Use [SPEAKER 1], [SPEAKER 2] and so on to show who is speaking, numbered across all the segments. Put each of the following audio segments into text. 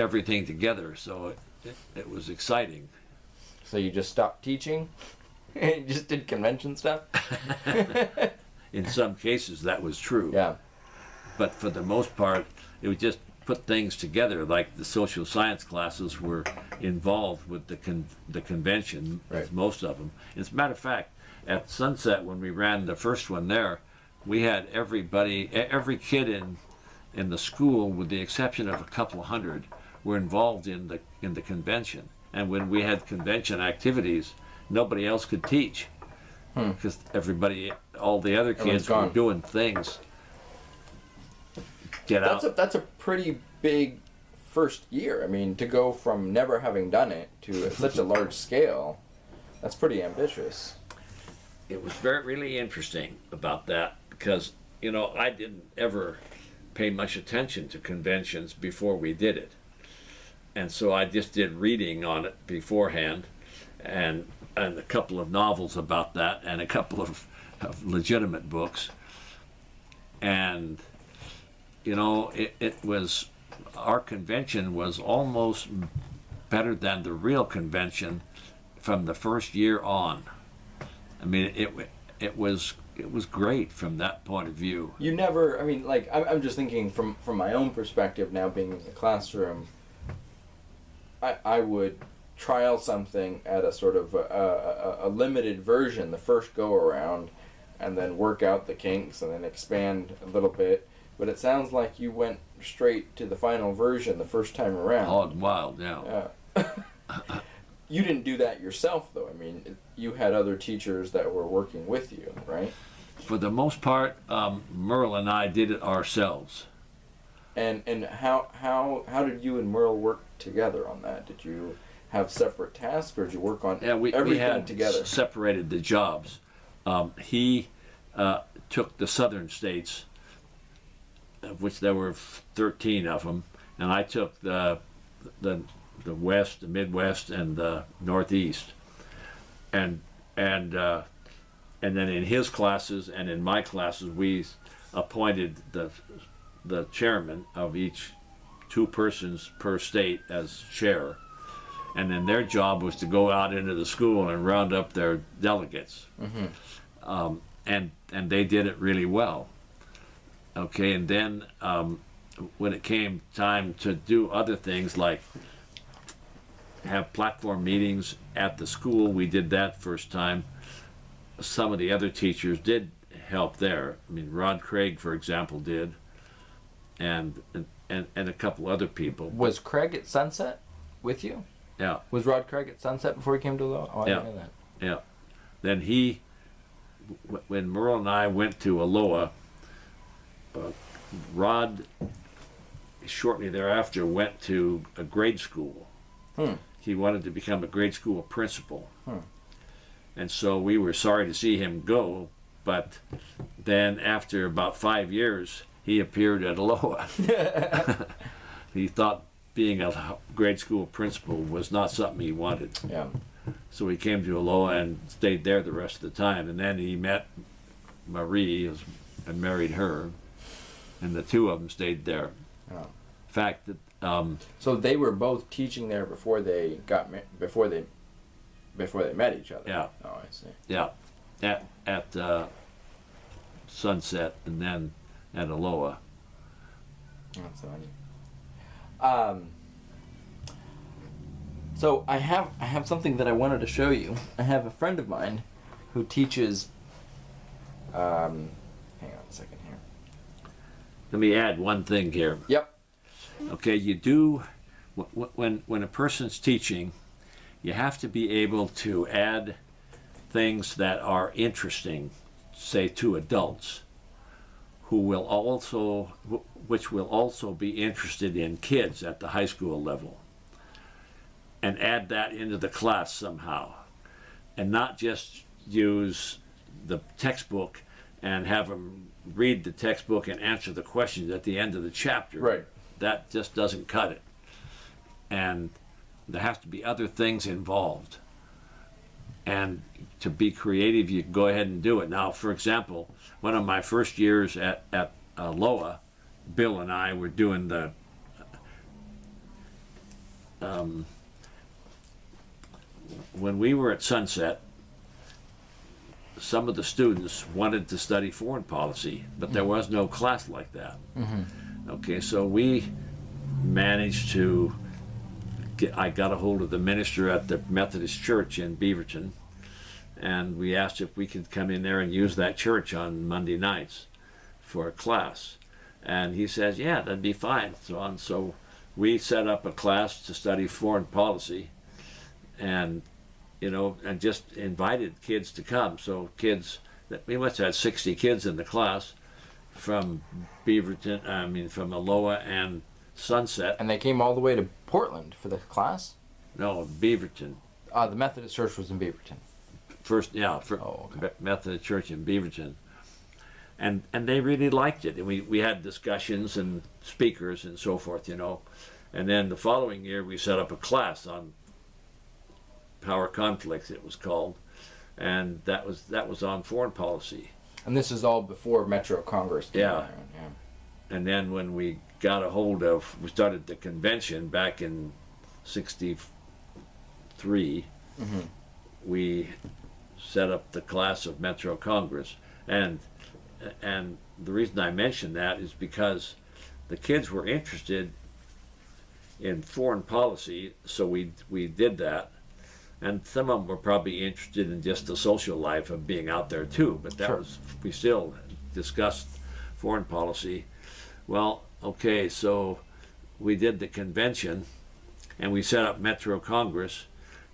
[SPEAKER 1] everything together, so it was exciting.
[SPEAKER 2] So you just stopped teaching? You just did convention stuff?
[SPEAKER 1] In some cases, that was true.
[SPEAKER 2] Yeah.
[SPEAKER 1] But for the most part, it was just put things together. Like the social science classes were involved with the convention,
[SPEAKER 2] Right.
[SPEAKER 1] most of them. As a matter of fact, at Sunset, when we ran the first one there, we had every kid in the school, with the exception of a couple of hundred, were involved in the convention. And when we had convention activities, nobody else could teach because all the other kids were doing things.
[SPEAKER 2] That's a pretty big first year. I mean, to go from never having done it to such a large scale, that's pretty ambitious.
[SPEAKER 1] It was really interesting about that because, I didn't ever pay much attention to conventions before we did it. And so I just did reading on it beforehand and a couple of novels about that and a couple of legitimate books. And, our convention was almost better than the real convention from the first year on. I mean, it was great from that point of view.
[SPEAKER 2] You never, I'm just thinking from my own perspective now, being in the classroom, I would trial something at a sort of a limited version the first go around, and then work out the kinks and then expand a little bit. But it sounds like you went straight to the final version the first time around.
[SPEAKER 1] Hog wild, yeah.
[SPEAKER 2] You didn't do that yourself, though. I mean, you had other teachers that were working with you, right?
[SPEAKER 1] For the most part, Merle and I did it ourselves.
[SPEAKER 2] And how did you and Merle work together on that? Did you have separate tasks, or did you work on everything
[SPEAKER 1] we had
[SPEAKER 2] together?
[SPEAKER 1] Separated the jobs. He took the southern states, of which there were 13 of them, and I took the West, the Midwest, and the Northeast, and then in his classes and in my classes, we appointed the chairman of each, 2 persons per state as chair, and then their job was to go out into the school and round up their delegates, and they did it really well. Okay, and then when it came time to do other things like have platform meetings at the school, we did that first time. Some of the other teachers did help there. I mean, Rod Craig, for example, did, and a couple other people.
[SPEAKER 2] Was Craig at Sunset with you?
[SPEAKER 1] Yeah.
[SPEAKER 2] Was Rod Craig at Sunset before he came to Aloha? Oh, I didn't know that.
[SPEAKER 1] Yeah. Then when Merle and I went to Aloha, Rod shortly thereafter went to a grade school. He wanted to become a grade school principal. And so we were sorry to see him go, but then after about 5 years, he appeared at Aloha. He thought being a grade school principal was not something he wanted.
[SPEAKER 2] Yeah.
[SPEAKER 1] So he came to Aloha and stayed there the rest of the time. And then he met Marie and married her, and the 2 of them stayed there.
[SPEAKER 2] Oh.
[SPEAKER 1] In fact,
[SPEAKER 2] so they were both teaching there before they met each other.
[SPEAKER 1] Yeah.
[SPEAKER 2] Oh, I see.
[SPEAKER 1] Yeah, at Sunset and then at Aloha.
[SPEAKER 2] That's funny. So I have something that I wanted to show you. I have a friend of mine who teaches. Hang on a second here.
[SPEAKER 1] Let me add one thing here.
[SPEAKER 2] Yep.
[SPEAKER 1] Okay, you do, when a person's teaching, you have to be able to add things that are interesting, say to adults, which will also be interested in kids at the high school level, and add that into the class somehow, and not just use the textbook and have them read the textbook and answer the questions at the end of the chapter.
[SPEAKER 2] Right.
[SPEAKER 1] That just doesn't cut it. And there has to be other things involved. And to be creative, you can go ahead and do it. Now, for example, one of my first years at Aloha, Bill and I were doing when we were at Sunset, some of the students wanted to study foreign policy, but there was no class like that. Okay, so we managed to I got a hold of the minister at the Methodist Church in Beaverton, and we asked if we could come in there and use that church on Monday nights for a class. And he says, yeah, that'd be fine. So we set up a class to study foreign policy, and and just invited kids to come. So we must have had 60 kids in the class from from Aloha and Sunset.
[SPEAKER 2] And they came all the way to Portland for the class?
[SPEAKER 1] No, Beaverton.
[SPEAKER 2] The Methodist Church was in Beaverton.
[SPEAKER 1] Methodist Church in Beaverton. And they really liked it. And we had discussions and speakers and so forth, And then the following year we set up a class on power conflicts, it was called. And that was on foreign policy.
[SPEAKER 2] And this is all before Metro Congress.
[SPEAKER 1] Yeah. And then when we we started the convention back in '63, we set up the class of Metro Congress. And the reason I mention that is because the kids were interested in foreign policy, so we did that. And some of them were probably interested in just the social life of being out there too, but we still discussed foreign policy. Well, okay, so we did the convention, and we set up Metro Congress,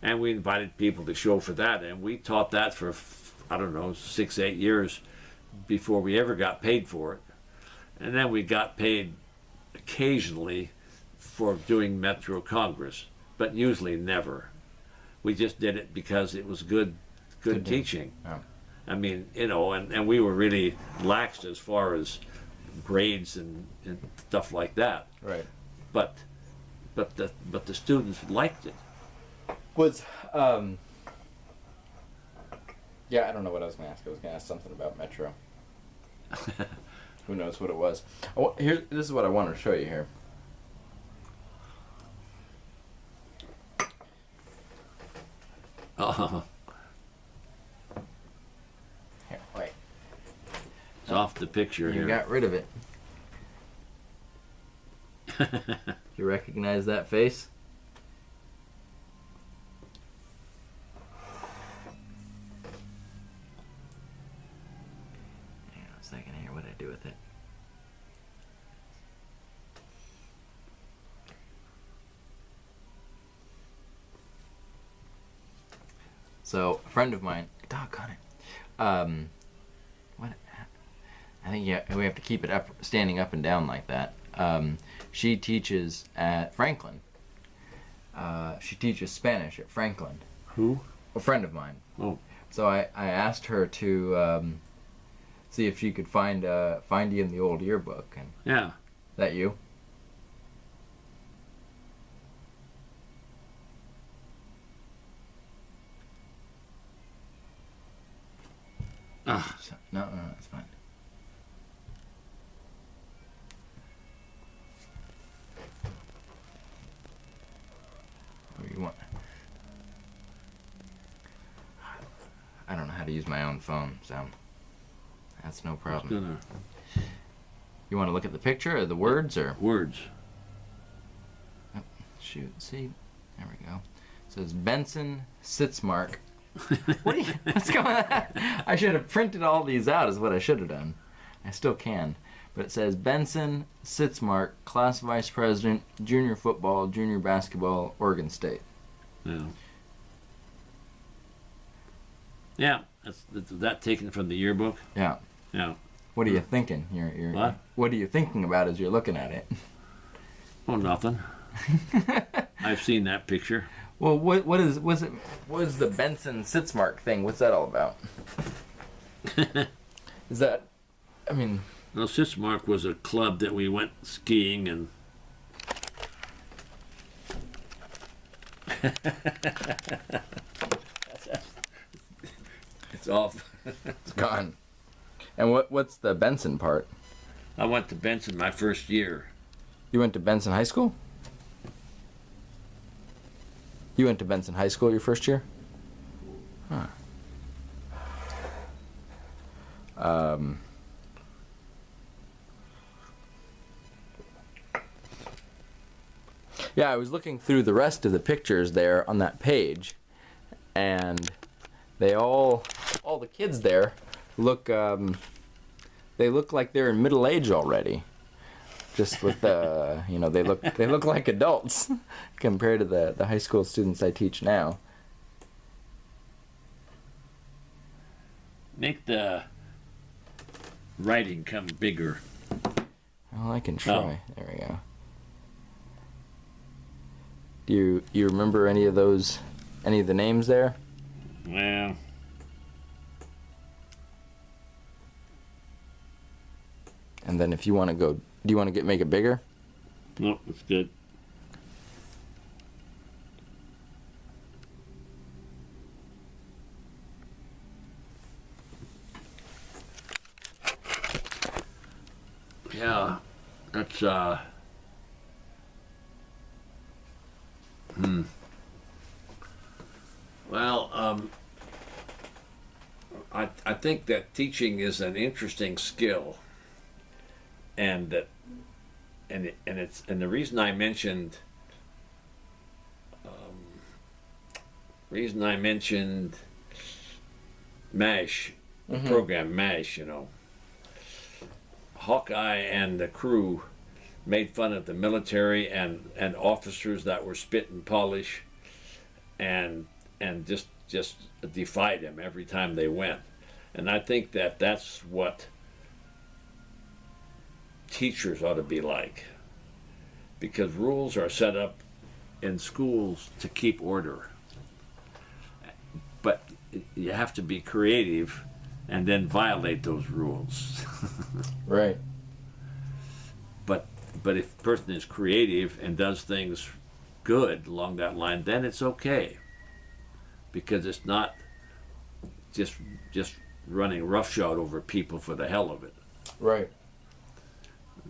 [SPEAKER 1] and we invited people to show for that, and we taught that for, 6-8 years before we ever got paid for it. And then we got paid occasionally for doing Metro Congress, but usually never. We just did it because it was good teaching.
[SPEAKER 2] Yeah.
[SPEAKER 1] I mean, and we were really laxed as far as grades and stuff like that.
[SPEAKER 2] Right.
[SPEAKER 1] But the students liked it.
[SPEAKER 2] Yeah, I don't know what I was going to ask. I was going to ask something about Metro. Who knows what it was? This is what I wanted to show you here. Here, wait.
[SPEAKER 1] It's off the picture
[SPEAKER 2] You
[SPEAKER 1] here.
[SPEAKER 2] got rid of it. You recognize that face? Hang on a second here. What did I do with it? So, a friend of mine, doggone it. What? I think we have to keep it up, standing up and down like that. She teaches at Franklin. She teaches Spanish at Franklin.
[SPEAKER 1] Who?
[SPEAKER 2] A friend of mine.
[SPEAKER 1] Oh.
[SPEAKER 2] So I asked her to see if she could find you in the old yearbook. And
[SPEAKER 1] Yeah.
[SPEAKER 2] that you? No, it's fine. What do you want? I don't know how to use my own phone, so that's no problem. You want to look at the picture or the words or
[SPEAKER 1] Words.
[SPEAKER 2] Oh, shoot, see, there we go. It says Benson Sitzmark. What's going on? I should have printed all these out is what I should have done. I still can. But it says Benson Sitzmark, class vice president, junior football, junior basketball, Oregon State.
[SPEAKER 1] Yeah. Yeah. That's that taken from the yearbook?
[SPEAKER 2] Yeah.
[SPEAKER 1] Yeah.
[SPEAKER 2] What are you thinking?
[SPEAKER 1] What?
[SPEAKER 2] What are you thinking about as you're looking at it?
[SPEAKER 1] Oh, nothing. I've seen that picture.
[SPEAKER 2] Well, what is the Benson Sitzmark thing? What's that all about? Is that, I mean...
[SPEAKER 1] Well, Sitzmark was a club that we went skiing and... It's off.
[SPEAKER 2] It's gone. And what's the Benson part?
[SPEAKER 1] I went to Benson my first year.
[SPEAKER 2] You went to Benson High School? You went to Benson High School your first year? Huh. Yeah, I was looking through the rest of the pictures there on that page, and they all the kids there look, they look like they're in middle age already. Just with the, you know, they look like adults compared to the high school students I teach now.
[SPEAKER 1] Make the writing come bigger.
[SPEAKER 2] Well, I can try.
[SPEAKER 1] Oh.
[SPEAKER 2] There we go. Do you remember any of those, any of the names there?
[SPEAKER 1] Well,
[SPEAKER 2] And then if you want to go, do you want to make it bigger?
[SPEAKER 1] no, it's good. Yeah, that's well, I think that teaching is an interesting skill, and that, and the reason I mentioned, MASH, the program MASH, you know, Hawkeye and the crew made fun of the military and officers that were spit and polish, and just defied him every time they went. And I think that that's what teachers ought to be like, because rules are set up in schools to keep order, but you have to be creative and then violate those rules.
[SPEAKER 2] Right.
[SPEAKER 1] But if a person is creative and does things good along that line, then it's okay, because it's not just running roughshod over people for the hell of it.
[SPEAKER 2] Right.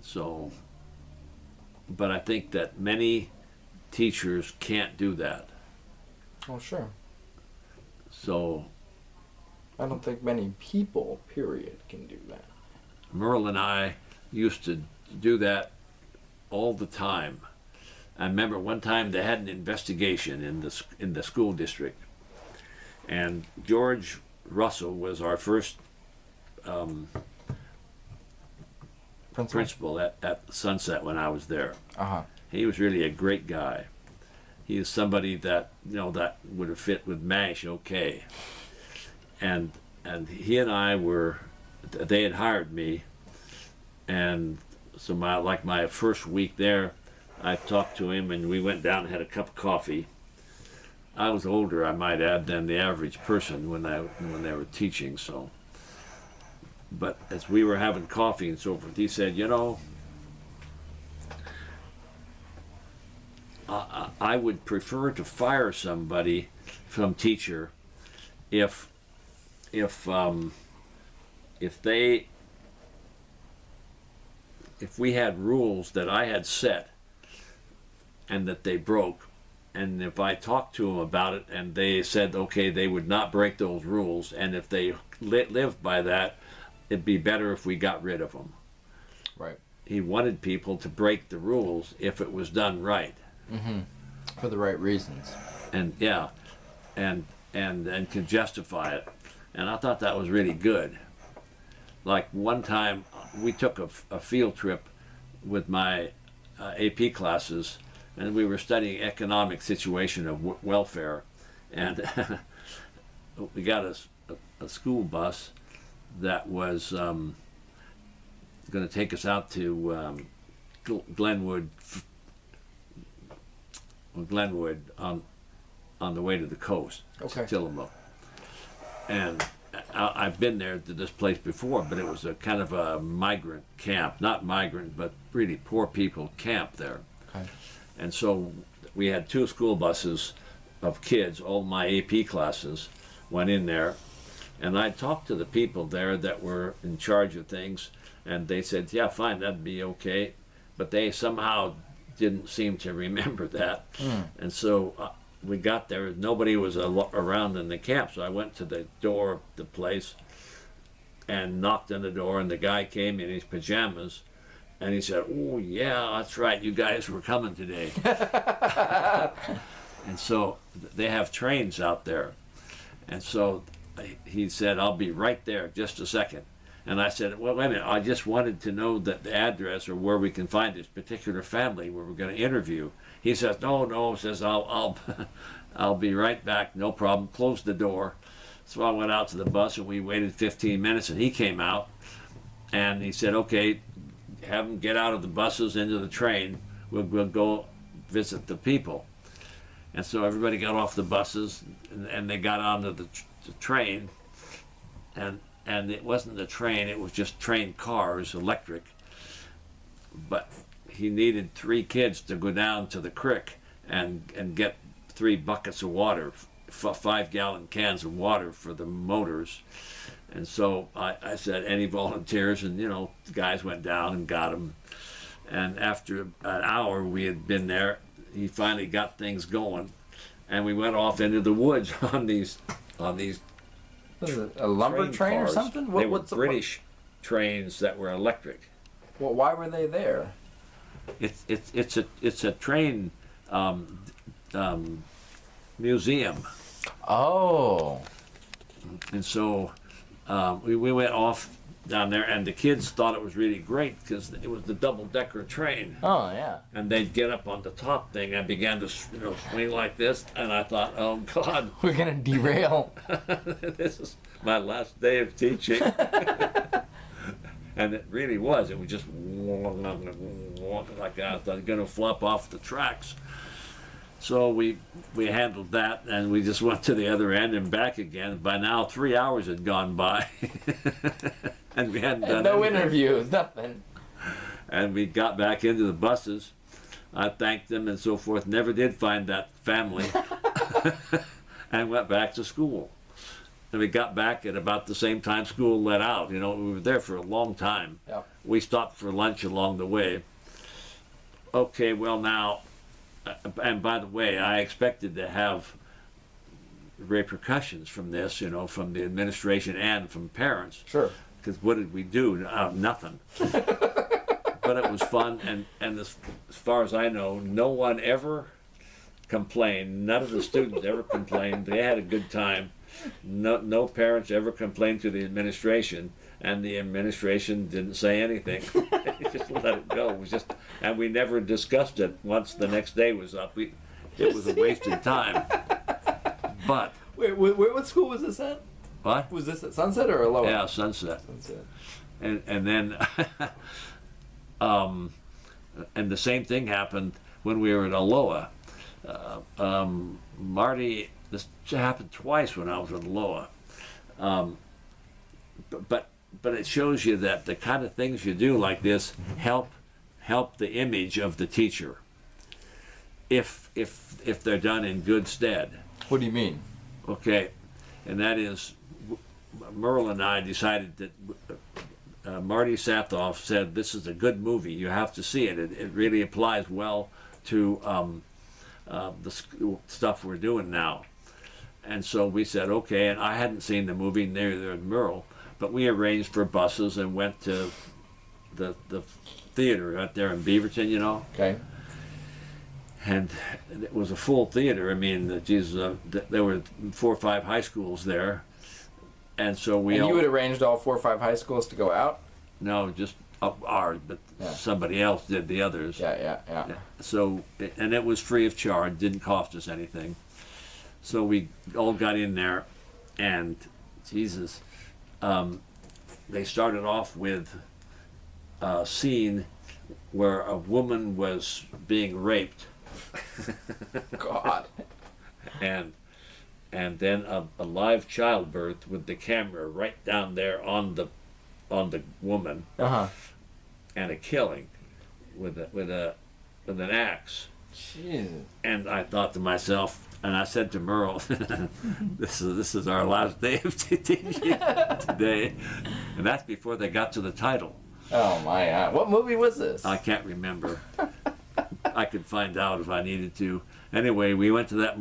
[SPEAKER 1] So, but I think that many teachers can't do that.
[SPEAKER 2] Oh, sure.
[SPEAKER 1] So
[SPEAKER 2] I don't think many people, period, can do that.
[SPEAKER 1] Merle and I used to do that all the time. I remember one time they had an investigation in the school district, and George Russell was our first principal at Sunset when I was there. He was really a great guy. He is somebody that, you know, that would have fit with MASH okay. And he and I were, they had hired me, and so my first week there, I talked to him and we went down and had a cup of coffee. I was older, I might add, than the average person when they were teaching, so. But as we were having coffee and so forth, he said, you know, I would prefer to fire somebody from teacher if we had rules that I had set and that they broke, and if I talked to them about it and they said okay they would not break those rules, and if they lived by that, it'd be better if we got rid of them.
[SPEAKER 2] Right.
[SPEAKER 1] He wanted people to break the rules if it was done right.
[SPEAKER 2] Mm-hmm. For the right reasons.
[SPEAKER 1] And yeah, and could justify it. And I thought that was really good. Like one time we took a field trip with my AP classes, and we were studying economic situation of welfare, and we got a school bus that was going to take us out to Glenwood on the way to the coast,
[SPEAKER 2] Okay.
[SPEAKER 1] Tillamook. And I've been there to this place before, but it was a kind of a migrant camp, not migrant, but really poor people camp there.
[SPEAKER 2] Okay.
[SPEAKER 1] And so we had 2 school buses of kids, all my AP classes went in there, and I talked to the people there that were in charge of things, and they said, yeah, fine, that'd be okay, but they somehow didn't seem to remember that. And so we got there, nobody was around in the camp, so I went to the door of the place and knocked on the door, and the guy came in his pajamas, and he said, "Oh yeah, that's right, you guys were coming today." And so they have trains out there, and so he said, "I'll be right there, just a second." And I said, "Well, wait a minute, I just wanted to know that the address or where we can find this particular family where we're going to interview." He says, "No," says, I'll I'll be right back, no problem." Closed the door. So I went out to the bus, and we waited 15 minutes, and he came out, and he said, "Okay, have them get out of the buses into the train. We'll go visit the people." And so everybody got off the buses, and they got onto the train, and it wasn't a train, it was just train cars, electric. But he needed 3 kids to go down to the creek and get 3 buckets of water, 5-gallon cans of water for the motors. And so I said, "Any volunteers?" And, the guys went down and got them. And after an hour we had been there, he finally got things going. And we went off into the woods on these
[SPEAKER 2] What is it, a lumber train or
[SPEAKER 1] cars.
[SPEAKER 2] something?
[SPEAKER 1] They were British trains that were electric.
[SPEAKER 2] Well, why were they there?
[SPEAKER 1] It's a train museum.
[SPEAKER 2] Oh.
[SPEAKER 1] And so we went off down there, and the kids thought it was really great because it was the double-decker train.
[SPEAKER 2] Oh, yeah.
[SPEAKER 1] And they'd get up on the top thing and began to swing like this, and I thought, "Oh God,
[SPEAKER 2] We're going to derail.
[SPEAKER 1] this is my last day of teaching." And it really was. It was just like that. I thought, going to flop off the tracks. So we handled that, and we just went to the other end and back again. By now, 3 hours had gone by, and we hadn't done
[SPEAKER 2] no
[SPEAKER 1] anything.
[SPEAKER 2] interviews, nothing.
[SPEAKER 1] And we got back into the buses. I thanked them and so forth. Never did find that family, and went back to school. And we got back at about the same time school let out. We were there for a long time.
[SPEAKER 2] Yep.
[SPEAKER 1] We stopped for lunch along the way. Okay, well now, and by the way, I expected to have repercussions from this, from the administration and from parents.
[SPEAKER 2] Sure.
[SPEAKER 1] Because what did we do? Nothing. But it was fun, and as far as I know, no one ever complained. None of the students ever complained. They had a good time. No parents ever complained to the administration, and the administration didn't say anything. They just let it go. It was just, and we never discussed it once the next day was up. It was a wasted time. But
[SPEAKER 2] Wait, what school was this at?
[SPEAKER 1] what?
[SPEAKER 2] Was this at Sunset or Aloha?
[SPEAKER 1] Yeah, Sunset.
[SPEAKER 2] Sunset.
[SPEAKER 1] And then and the same thing happened when we were at Aloha. Marty, this happened twice when I was at Aloha. But it shows you that the kind of things you do like this help the image of the teacher if they're done in good stead.
[SPEAKER 2] What do you mean?
[SPEAKER 1] Okay, and that is, Merle and I decided that Marty Sathoff said, "This is a good movie. You have to see it. It really applies well to the stuff we're doing now." And so we said, okay, and I hadn't seen the movie, neither had Merle, but we arranged for buses and went to the theater out there in Beaverton,
[SPEAKER 2] Okay.
[SPEAKER 1] and it was a full theater. I mean, there were 4 or 5 high schools there, and so we
[SPEAKER 2] And
[SPEAKER 1] all...
[SPEAKER 2] you had arranged all 4 or 5 high schools to go out?
[SPEAKER 1] No, just ours, but
[SPEAKER 2] Yeah.
[SPEAKER 1] somebody else did the others.
[SPEAKER 2] Yeah.
[SPEAKER 1] So, and it was free of charge, didn't cost us anything. So we all got in there, and Jesus, they started off with a scene where a woman was being raped.
[SPEAKER 2] God.
[SPEAKER 1] and then a live childbirth with the camera right down there on the woman,
[SPEAKER 2] Uh-huh.
[SPEAKER 1] and a killing with an axe.
[SPEAKER 2] Jesus.
[SPEAKER 1] And I thought to myself, and I said to Merle, this is our last day of teaching today. And that's before they got to the title.
[SPEAKER 2] Oh my God. What movie was this?
[SPEAKER 1] I can't remember. I could find out if I needed to. Anyway, we went to that